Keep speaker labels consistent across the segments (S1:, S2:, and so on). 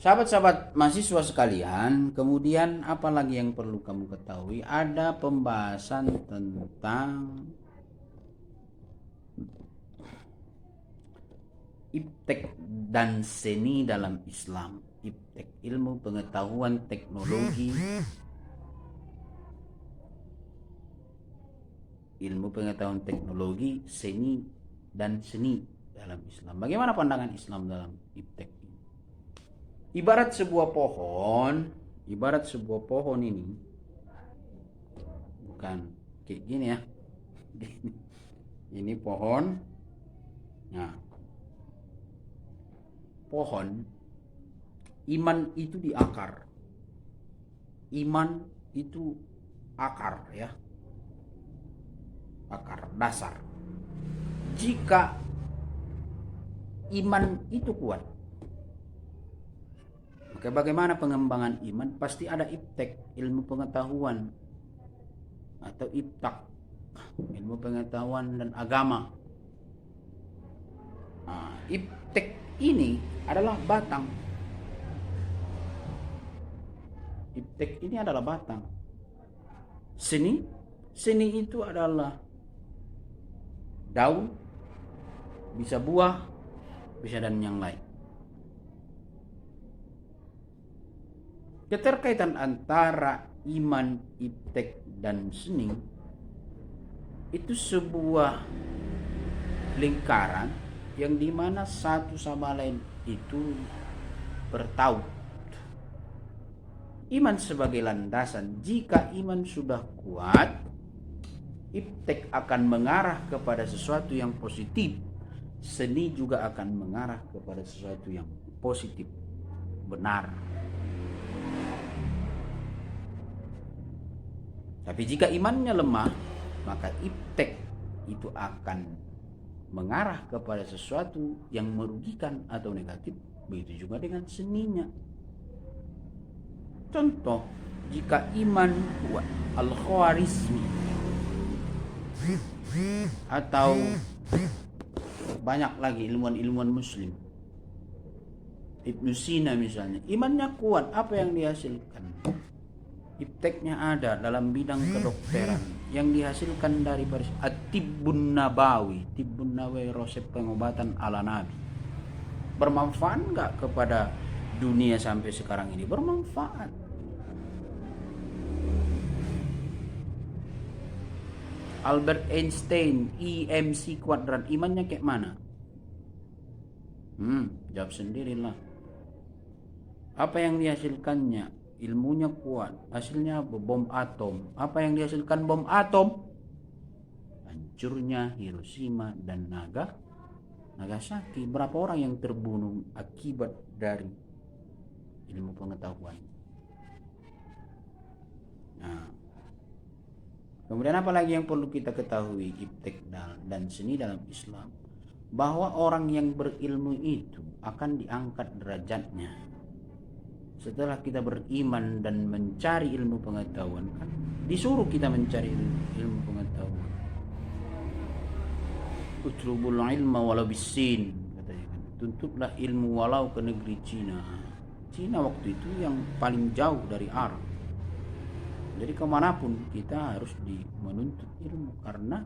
S1: Sahabat-sahabat mahasiswa sekalian, kemudian apa lagi yang perlu kamu ketahui? Ada pembahasan tentang iptek dan seni dalam Islam. Iptek, ilmu pengetahuan teknologi, ilmu pengetahuan teknologi, seni dan seni dalam Islam. Bagaimana pandangan Islam dalam iptek? Ibarat sebuah pohon ini bukan kayak gini ya. Ini pohon. Nah, pohon, iman itu di akar. Iman itu akar ya. Akar dasar. Jika iman itu kuat, maka bagaimana pengembangan iman? Pasti ada iptek, ilmu pengetahuan, atau iptak, ilmu pengetahuan dan agama. Nah, iptek ini adalah batang. Iptek ini adalah batang. Seni itu adalah daun, bisa buah, bisa dan yang lain. Keterkaitan antara iman, iptek, dan seni itu sebuah lingkaran yang dimana satu sama lain itu bertaut. Iman sebagai landasan. Jika iman sudah kuat, iptek akan mengarah kepada sesuatu yang positif. Seni juga akan mengarah kepada sesuatu yang positif, benar. Tapi jika imannya lemah, maka iptek itu akan mengarah kepada sesuatu yang merugikan atau negatif. Begitu juga dengan seninya. Contoh, jika iman kuat, Al-Khwarizmi atau banyak lagi ilmuwan-ilmuwan muslim, Ibnu Sina misalnya, imannya kuat, apa yang dihasilkan? Ipteknya ada dalam bidang kedokteran yang dihasilkan dari At-Tibbun Nabawi, Tibbun Nabawi, resep pengobatan ala Nabi. Bermanfaat nggak kepada dunia sampai sekarang ini? Bermanfaat. Albert Einstein, IMC kuadrat, imannya kayak mana? Jawab sendirilah. Apa yang dihasilkannya? Ilmunya kuat. Hasilnya bom atom. Apa yang dihasilkan bom atom? Hancurnya Hiroshima dan Nagasaki. Berapa orang yang terbunuh akibat dari ilmu pengetahuan? Nah, kemudian apa lagi yang perlu kita ketahui iptek dan seni dalam Islam? Bahwa orang yang berilmu itu akan diangkat derajatnya. Setelah kita beriman dan mencari ilmu pengetahuan, kan disuruh kita mencari ilmu pengetahuan. Utlubul ilma walau bisin, katanya kan. Tuntutlah ilmu walau ke negeri Cina. Cina waktu itu yang paling jauh dari Arab. Jadi kemanapun kita harus menuntut ilmu, karena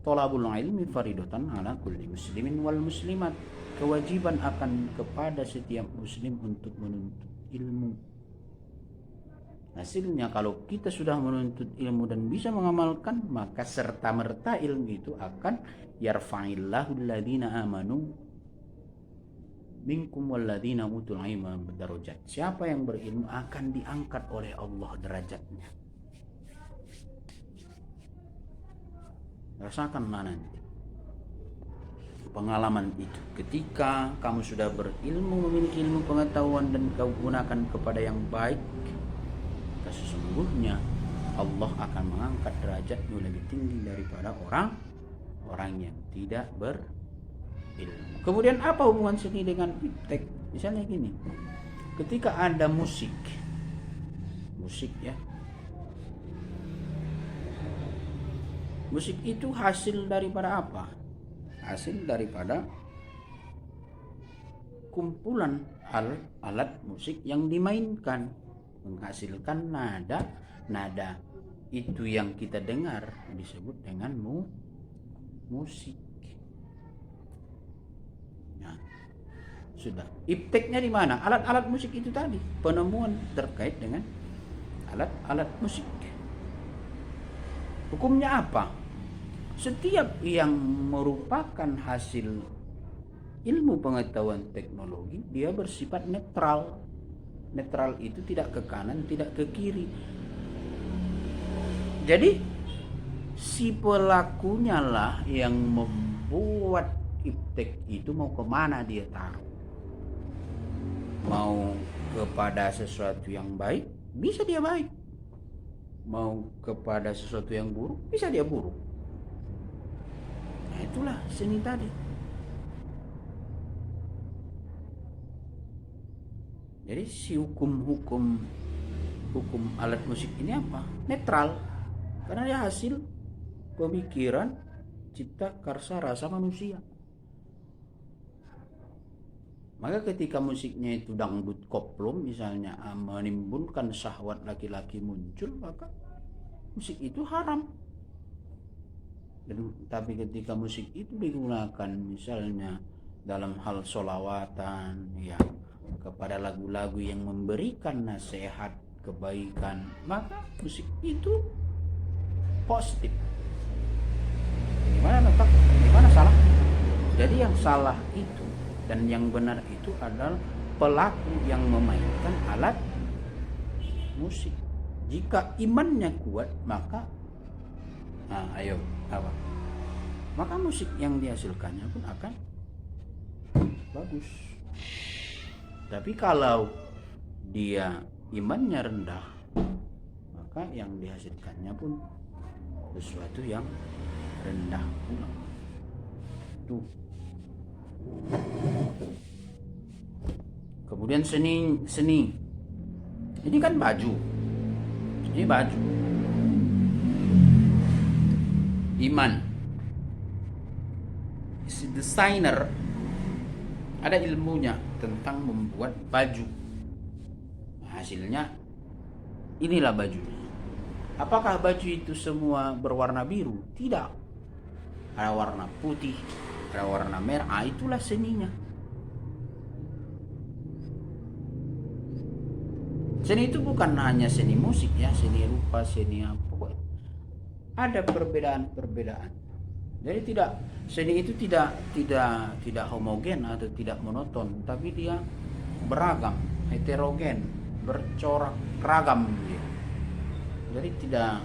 S1: tolabul ilmi faridatan ala kulli muslimin wal muslimat. Kewajiban akan kepada setiap muslim untuk menuntut ilmu. Hasilnya kalau kita sudah menuntut ilmu dan bisa mengamalkan, maka serta-merta ilmu itu akan yarfa'illahu alladhina amanu minkum walladhina utul ilma darajat. Siapa yang berilmu akan diangkat oleh Allah derajatnya. Rasakanlah nanti pengalaman itu. Ketika kamu sudah berilmu, memiliki ilmu pengetahuan dan kau gunakan kepada yang baik, sesungguhnya Allah akan mengangkat derajatmu lebih tinggi daripada orang yang tidak berilmu. Kemudian apa hubungan seni dengan iptek? Misalnya gini, ketika ada musik ya, musik itu hasil daripada apa? Hasil daripada kumpulan alat musik yang dimainkan menghasilkan nada itu yang kita dengar disebut dengan musik. Nah, sudah. Ipteknya di mana? Alat-alat musik itu tadi, penemuan terkait dengan alat-alat musik. Hukumnya apa? Setiap yang merupakan hasil ilmu pengetahuan teknologi, dia bersifat netral. Netral itu tidak ke kanan, tidak ke kiri. Jadi si pelakunya lah yang membuat iptek itu mau kemana dia taruh. Mau kepada sesuatu yang baik, bisa dia baik. Mau kepada sesuatu yang buruk, bisa dia buruk. Nah, itulah seni tadi. Jadi si hukum alat musik ini apa? Netral. Karena dia hasil pemikiran, cipta karsa rasa manusia. Maka ketika musiknya itu dangdut koplo misalnya menimbulkan syahwat laki-laki muncul, maka musik itu haram. Tapi ketika musik itu digunakan misalnya dalam hal sholawatan, ya, kepada lagu-lagu yang memberikan nasihat kebaikan, maka musik itu positif. Gimana salah? Jadi yang salah itu dan yang benar itu adalah pelaku yang memainkan alat musik. Jika imannya kuat, maka maka musik yang dihasilkannya pun akan bagus. Tapi kalau dia imannya rendah, maka yang dihasilkannya pun sesuatu yang rendah pula. Tuh. Kemudian seni. Ini kan baju. Ini baju. Iman. Si desainer ada ilmunya tentang membuat baju. Hasilnya inilah bajunya. Apakah baju itu semua berwarna biru? Tidak. Ada warna putih, ada warna merah. Itulah seninya. Seni itu bukan hanya seni musik ya, seni rupa, seni apa. Ada perbedaan-perbedaan. Jadi seni itu tidak homogen atau tidak monoton, tapi dia beragam, heterogen, bercorak ragam dia. Jadi tidak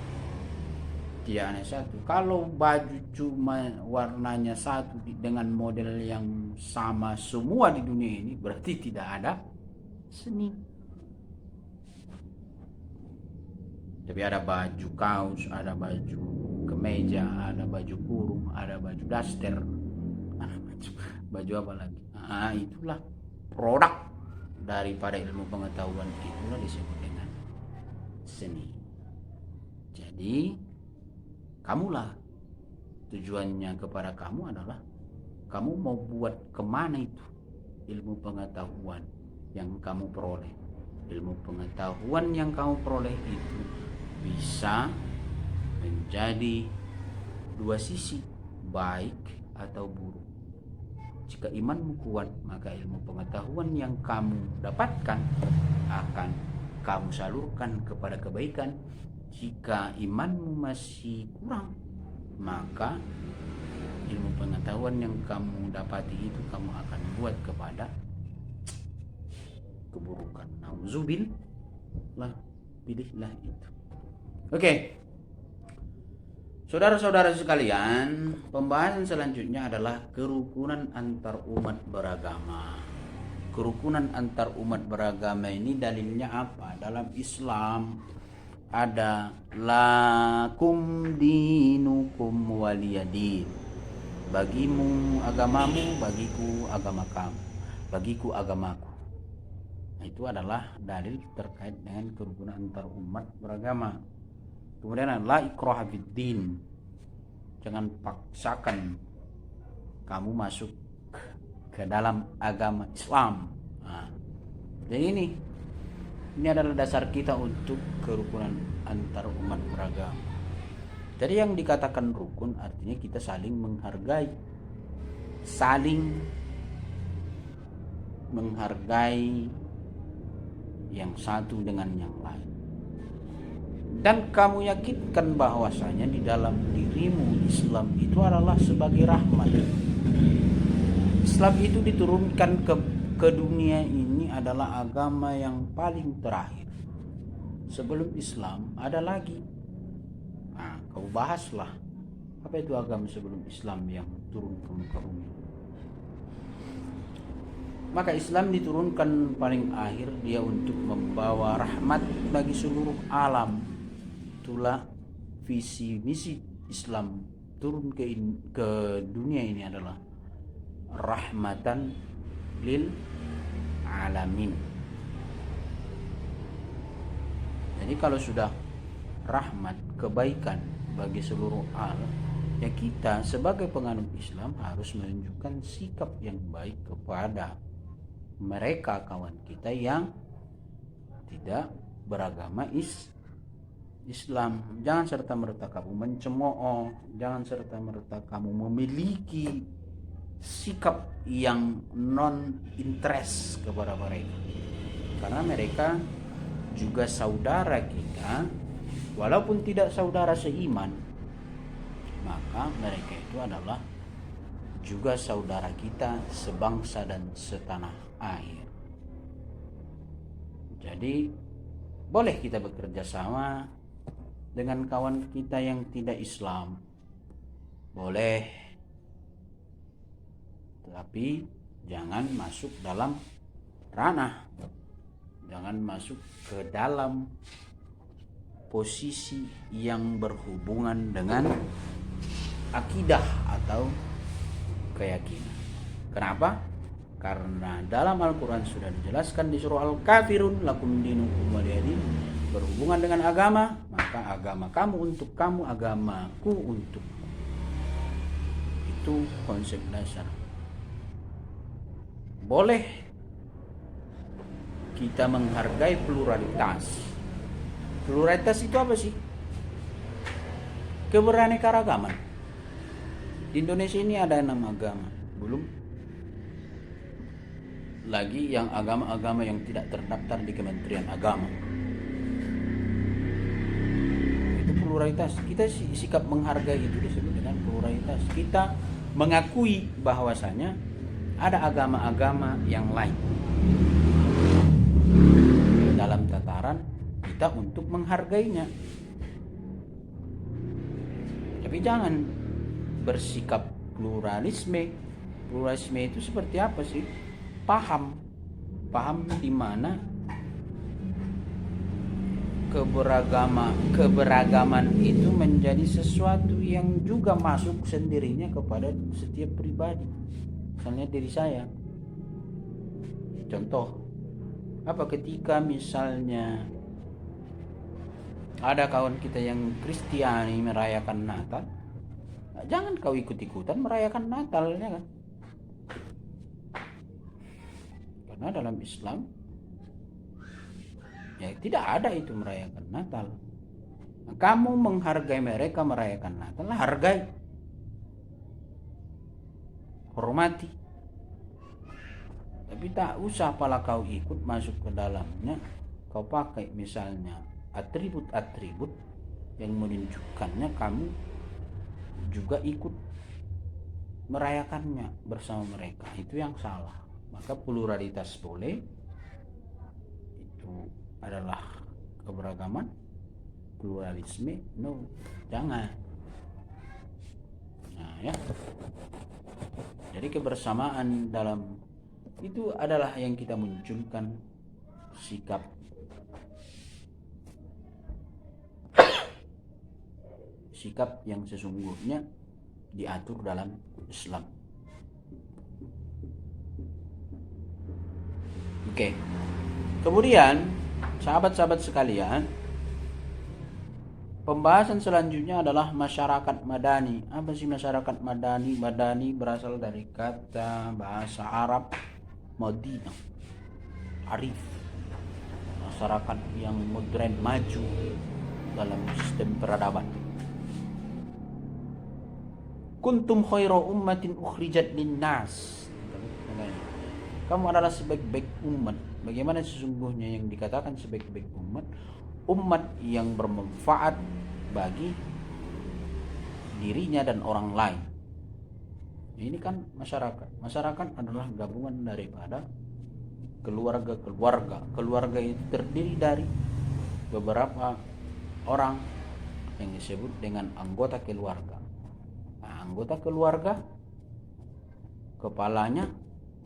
S1: hanya satu. Kalau baju cuma warnanya satu dengan model yang sama semua di dunia ini, berarti tidak ada seni. Tapi ada baju kaos, ada baju kemeja, ada baju kurung, ada baju daster, ada baju apa lagi. Itulah produk daripada ilmu pengetahuan, itulah disebut dengan seni. Jadi kamulah, tujuannya kepada kamu adalah kamu mau buat kemana itu ilmu pengetahuan yang kamu peroleh. Ilmu pengetahuan yang kamu peroleh itu bisa menjadi dua sisi, baik atau buruk. Jika imanmu kuat, maka ilmu pengetahuan yang kamu dapatkan akan kamu salurkan kepada kebaikan. Jika imanmu masih kurang, maka ilmu pengetahuan yang kamu dapati itu kamu akan buat kepada keburukan. Nauzubillah, pilihlah itu. Oke. Saudara-saudara sekalian, pembahasan selanjutnya adalah kerukunan antar umat beragama. Kerukunan antar umat beragama ini dalilnya apa? Dalam Islam ada lakum dinukum waliyadin. Bagimu agamamu, bagiku agama kamu, bagiku agamaku. Itu adalah dalil terkait dengan kerukunan antar umat beragama. Kemudian la ikraha fiddin. Jangan paksakan kamu masuk ke dalam agama Islam. Nah, jadi ini adalah dasar kita untuk kerukunan antar umat beragama. Jadi yang dikatakan rukun artinya kita saling menghargai, yang satu dengan yang lain. Dan kamu yakinkan bahwasanya di dalam dirimu Islam itu adalah sebagai rahmat. Islam itu diturunkan ke dunia ini adalah agama yang paling terakhir. Sebelum Islam ada lagi. Nah, kau bahaslah apa itu agama sebelum Islam yang turun ke muka bumi. Maka Islam diturunkan paling akhir, dia untuk membawa rahmat bagi seluruh alam. Itulah visi misi Islam turun ke dunia ini adalah rahmatan lil alamin. Jadi kalau sudah rahmat, kebaikan bagi seluruh alam, ya kita sebagai penganut Islam harus menunjukkan sikap yang baik kepada mereka kawan kita yang tidak beragama Islam. Jangan serta-merta kamu mencemooh, jangan serta-merta kamu memiliki sikap yang non interest kepada mereka, karena mereka juga saudara kita, walaupun tidak saudara seiman, maka mereka itu adalah juga saudara kita sebangsa dan setanah air. Jadi boleh kita bekerja sama dengan kawan kita yang tidak Islam, boleh, tapi jangan masuk dalam ranah, jangan masuk ke dalam posisi yang berhubungan dengan akidah atau keyakinan. Kenapa? Karena dalam Al-Quran sudah dijelaskan di surah Al-Kafirun, lakum dinukum waliyadin, berhubungan dengan agama, maka agama kamu untuk kamu, agamaku untuk. Itu konsep dasar. Boleh kita menghargai pluralitas. Pluralitas itu apa sih? Keberaneka-ragaman. Di Indonesia ini ada 6 agama, belum lagi yang agama-agama yang tidak terdaftar di Kementerian Agama. Itu pluralitas. Kita sikap menghargai itu disebut dengan pluralitas. Kita mengakui bahwasanya ada agama-agama yang lain. Dalam tataran kita untuk menghargainya. Tapi jangan bersikap pluralisme. Pluralisme itu seperti apa sih? Paham di mana keberagaman itu menjadi sesuatu yang juga masuk sendirinya kepada setiap pribadi. Misalnya diri saya. Contoh, apa ketika misalnya ada kawan kita yang Kristiani merayakan Natal, jangan kau ikut-ikutan merayakan Natal, ya kan? Karena dalam Islam ya tidak ada itu merayakan Natal. Nah, kamu menghargai mereka merayakan Natal, hargai, hormati. Tapi tak usah pala kau ikut masuk ke dalamnya, kau pakai misalnya atribut-atribut yang menunjukkannya kamu juga ikut merayakannya bersama mereka. Itu yang salah. Maka pluralitas boleh, itu adalah keberagaman. Pluralisme no, jangan. Nah ya, jadi kebersamaan dalam itu adalah yang kita munculkan sikap yang sesungguhnya diatur dalam Islam. Oke. Kemudian sahabat-sahabat sekalian, Pembahasan selanjutnya adalah masyarakat madani. Apa sih masyarakat madani? Madani berasal dari kata bahasa Arab Madinah, arif, masyarakat yang modern, maju dalam sistem peradaban. Kuntum khairu ummatin ukhrijat linnas. Kamu adalah sebaik-baik umat. Bagaimana sesungguhnya yang dikatakan sebaik-baik umat? Umat yang bermanfaat bagi dirinya dan orang lain. Ini kan masyarakat. Masyarakat adalah gabungan daripada keluarga-keluarga. Keluarga itu terdiri dari beberapa orang yang disebut dengan anggota keluarga. Nah, anggota keluarga, kepalanya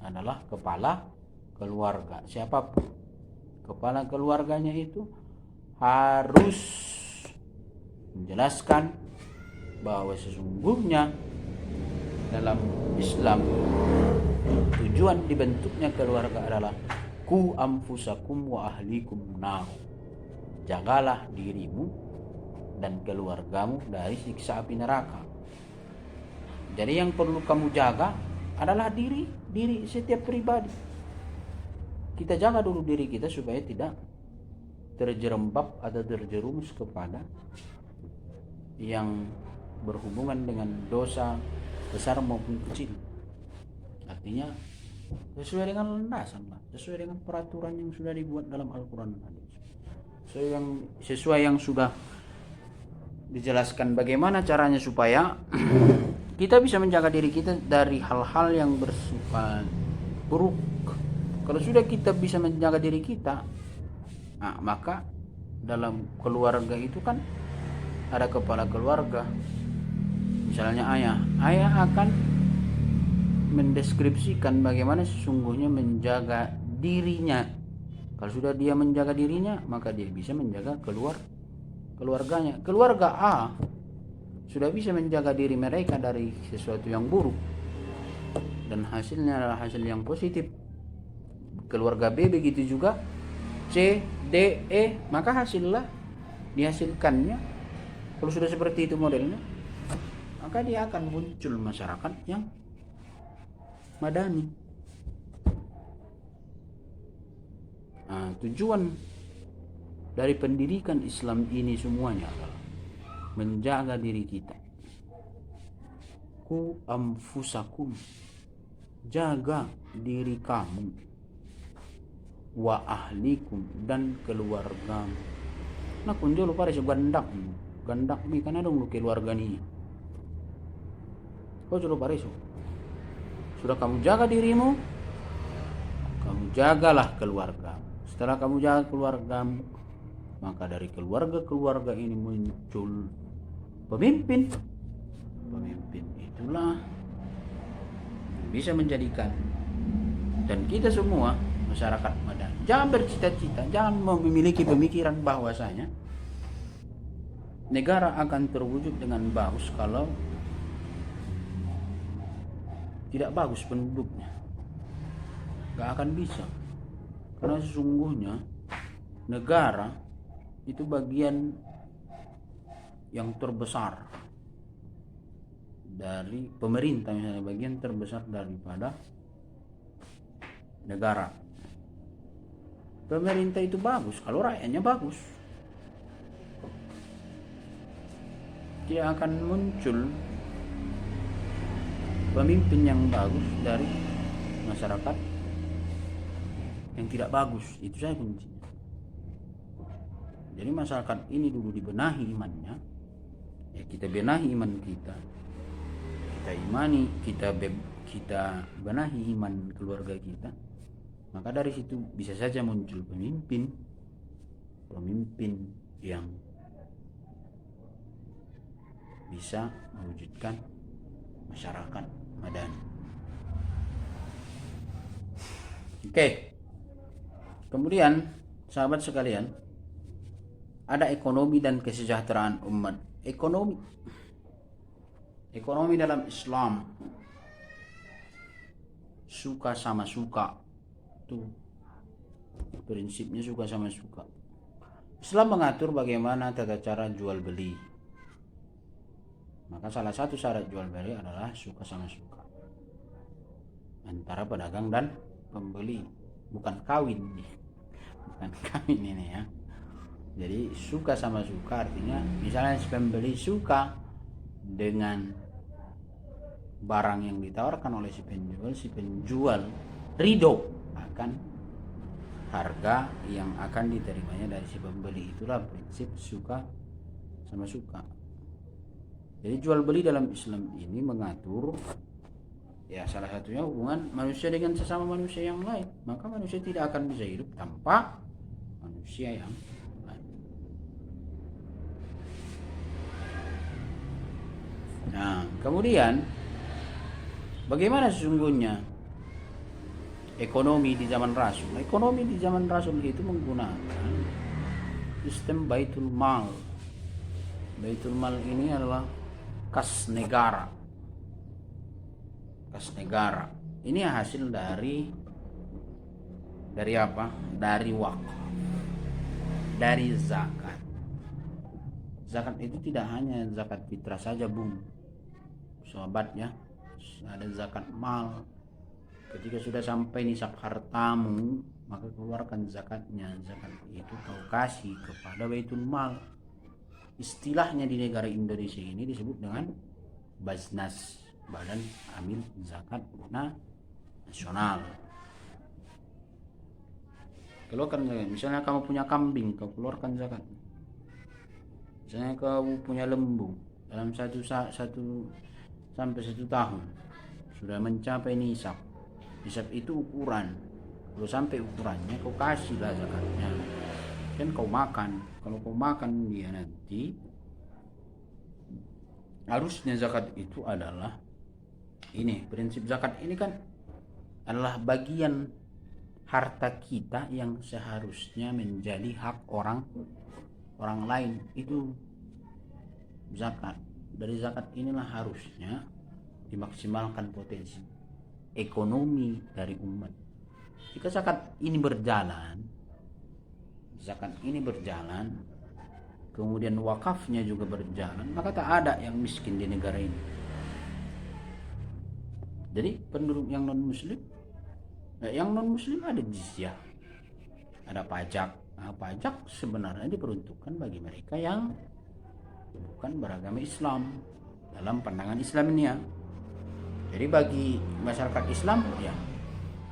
S1: adalah kepala keluarga. Siapapun kepala keluarganya itu harus menjelaskan bahwa sesungguhnya dalam Islam tujuan dibentuknya keluarga adalah ku anfusakum wa ahlikum nar. Jagalah dirimu dan keluargamu dari siksa api neraka. Jadi yang perlu kamu jaga adalah diri setiap pribadi. Kita jaga dulu diri kita supaya tidak terjerembab atau terjerumus kepada yang berhubungan dengan dosa besar maupun kecil. Artinya sesuai dengan landasan lah, sesuai dengan peraturan yang sudah dibuat dalam Al-Quran dan Hadis, sesuai yang sudah dijelaskan bagaimana caranya supaya kita bisa menjaga diri kita dari hal-hal yang bersifat buruk. Kalau sudah kita bisa menjaga diri kita, nah, maka dalam keluarga itu kan ada kepala keluarga. Misalnya ayah akan mendeskripsikan bagaimana sesungguhnya menjaga dirinya. Kalau sudah dia menjaga dirinya, maka dia bisa menjaga keluarganya. Keluarga A sudah bisa menjaga diri mereka dari sesuatu yang buruk dan hasilnya adalah hasil yang positif. Keluarga B begitu juga, C, D, E, maka hasillah dihasilkannya. Kalau sudah seperti itu modelnya, maka dia akan muncul masyarakat yang madani. Nah, tujuan dari pendidikan Islam ini semuanya adalah menjaga diri kita. Ku anfusakum, jaga diri kamu, wa ahlikum, dan keluargamu. Nah kunjol pare so gandak mi kana dong keluarga ni. Kau jolo pare so. Sudah kamu jaga dirimu, kamu jagalah keluarga. Setelah kamu jaga keluargamu, maka dari keluarga ini muncul pemimpin. Pemimpin itulah bisa menjadikan, dan kita semua masyarakat madani jangan bercita-cita, jangan memiliki pemikiran bahwasanya negara akan terwujud dengan bagus kalau tidak bagus penduduknya. Gak akan bisa, karena sesungguhnya negara itu bagian yang terbesar dari pemerintah, misalnya bagian terbesar daripada negara. Pemerintah itu bagus kalau rakyatnya bagus. Tidak akan muncul pemimpin yang bagus dari masyarakat yang tidak bagus. Itu saja kuncinya. Jadi masyarakat ini dulu dibenahi imannya, ya kita benahi iman kita, kita imani, kita benahi iman keluarga kita, maka dari situ bisa saja muncul pemimpin yang bisa mewujudkan masyarakat madani. Oke. Kemudian sahabat sekalian, ada ekonomi dan kesejahteraan umat. Ekonomi dalam Islam suka sama suka. Tuh prinsipnya suka sama suka. Islam mengatur bagaimana tata cara jual beli. Maka salah satu syarat jual beli adalah suka sama suka antara pedagang dan pembeli, bukan kawin nih. Bukan kawin ini ya. Jadi suka sama suka artinya misalnya si pembeli suka dengan barang yang ditawarkan oleh si penjual ridho akan harga yang akan diterimanya dari si pembeli. Itulah prinsip suka sama suka. Jadi jual beli dalam Islam ini mengatur ya salah satunya hubungan manusia dengan sesama manusia yang lain. Maka manusia tidak akan bisa hidup tanpa manusia yang lain. Nah, kemudian bagaimana sesungguhnya ekonomi di zaman Rasul? Ekonomi di zaman Rasul itu menggunakan sistem Baitul Mal. Baitul Mal ini adalah kas negara. Kas negara. Ini hasil dari apa? Dari wakaf. Dari zakat. Zakat itu tidak hanya zakat fitrah saja, Bung. Sobat ya. Ada zakat mal. Ketika sudah sampai nisab hartamu, maka keluarkan zakatnya. Zakat itu kau kasih kepada Baitul Mal. Istilahnya di negara Indonesia ini disebut dengan Baznas, Badan Amil Zakat Nasional. Keluarkan zakat. Misalnya kamu punya kambing, kau keluarkan zakat. Misalnya kamu punya lembu, dalam satu sampai 1 tahun sudah mencapai nisab. Nisab itu ukuran. Kalau sampai ukurannya kau kasihlah zakatnya. Kan kau makan. Kalau kau makan dia nanti, harusnya zakat itu adalah ini, prinsip zakat ini kan adalah bagian harta kita yang seharusnya menjadi hak orang lain. Itu zakat. Dari zakat inilah harusnya dimaksimalkan potensi ekonomi dari umat. Jika zakat ini berjalan, kemudian wakafnya juga berjalan, maka tak ada yang miskin di negara ini. Jadi penduduk yang non muslim ada jizyah, ada pajak. Nah, pajak sebenarnya diperuntukkan bagi mereka yang bukan beragama Islam dalam pandangan Islamnya. Jadi bagi masyarakat Islam ya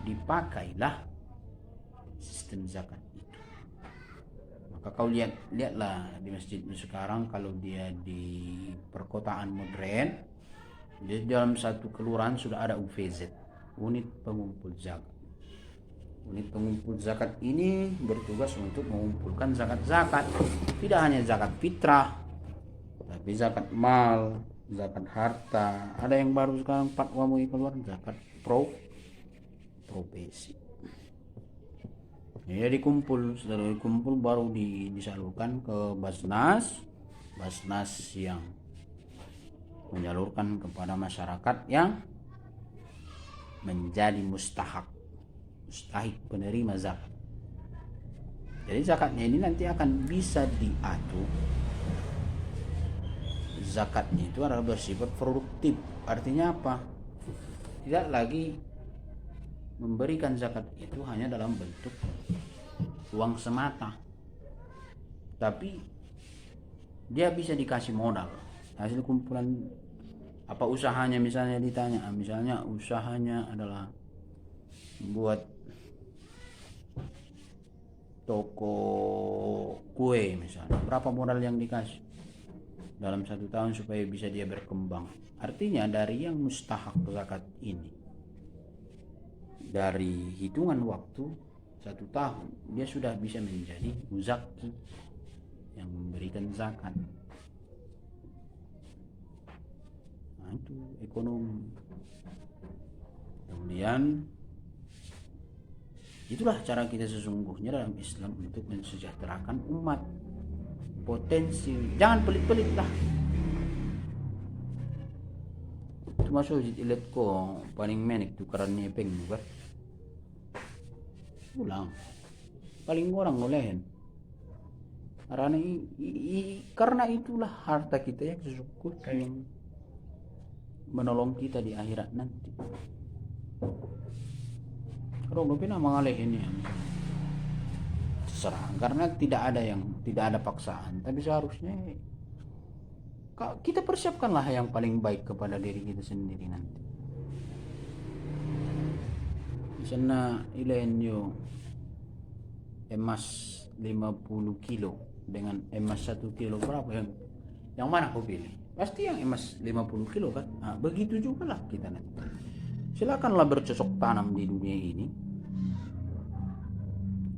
S1: dipakailah sistem zakat itu. Maka kau lihatlah di masjid sekarang, kalau dia di perkotaan modern, di dalam satu kelurahan sudah ada UPZ, unit pengumpul zakat. Unit pengumpul zakat ini bertugas untuk mengumpulkan zakat-zakat, tidak hanya zakat fitrah, tapi zakat mal, zakat harta. Ada yang baru sekarang fatwa mau keluar zakat profesi. Ya dikumpul, setelah dikumpul baru disalurkan ke Basnas yang menyalurkan kepada masyarakat yang menjadi mustahik penerima zakat. Jadi zakatnya ini nanti akan bisa diatur. Zakatnya itu adalah bersifat produktif. Artinya apa? Tidak lagi memberikan zakat itu hanya dalam bentuk uang semata, tapi dia bisa dikasih modal. Hasil kumpulan apa usahanya, misalnya ditanya, misalnya usahanya adalah buat toko kue misalnya, berapa modal yang dikasih dalam 1 tahun supaya bisa dia berkembang. Artinya dari yang mustahak zakat ini, dari hitungan waktu 1 tahun dia sudah bisa menjadi muzaki yang memberikan zakat. Nah, itu ekonomi. Kemudian itulah cara kita sesungguhnya dalam Islam untuk mensejahterakan umat. Potensi, jangan pelit-pelit lah. Itu masuk ilet ko paling menik tukaran nepeng bukan? Ulang paling orang olehin Karena itulah harta kita yang sesungguhnya yang menolong kita di akhirat nanti. Kalau nggak pernah mengalih ini ya, terserah, karena tidak ada paksaan, tapi seharusnya kita persiapkanlah yang paling baik kepada diri kita sendiri nanti. Di sana ilain yo emas 50 kilo dengan emas 1 kilo, berapa yang mana kau pilih? Pasti yang emas 50 kilo kan. Nah, begitu juga lah kita nanti. Silakanlah bercocok tanam di dunia ini.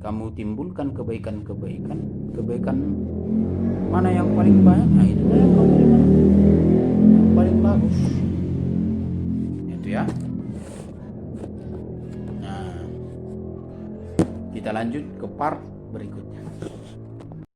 S1: Kamu timbulkan kebaikan mana yang paling banyak, nah itu yang kamu terima, yang paling bagus itu ya. Nah, kita lanjut ke part berikutnya.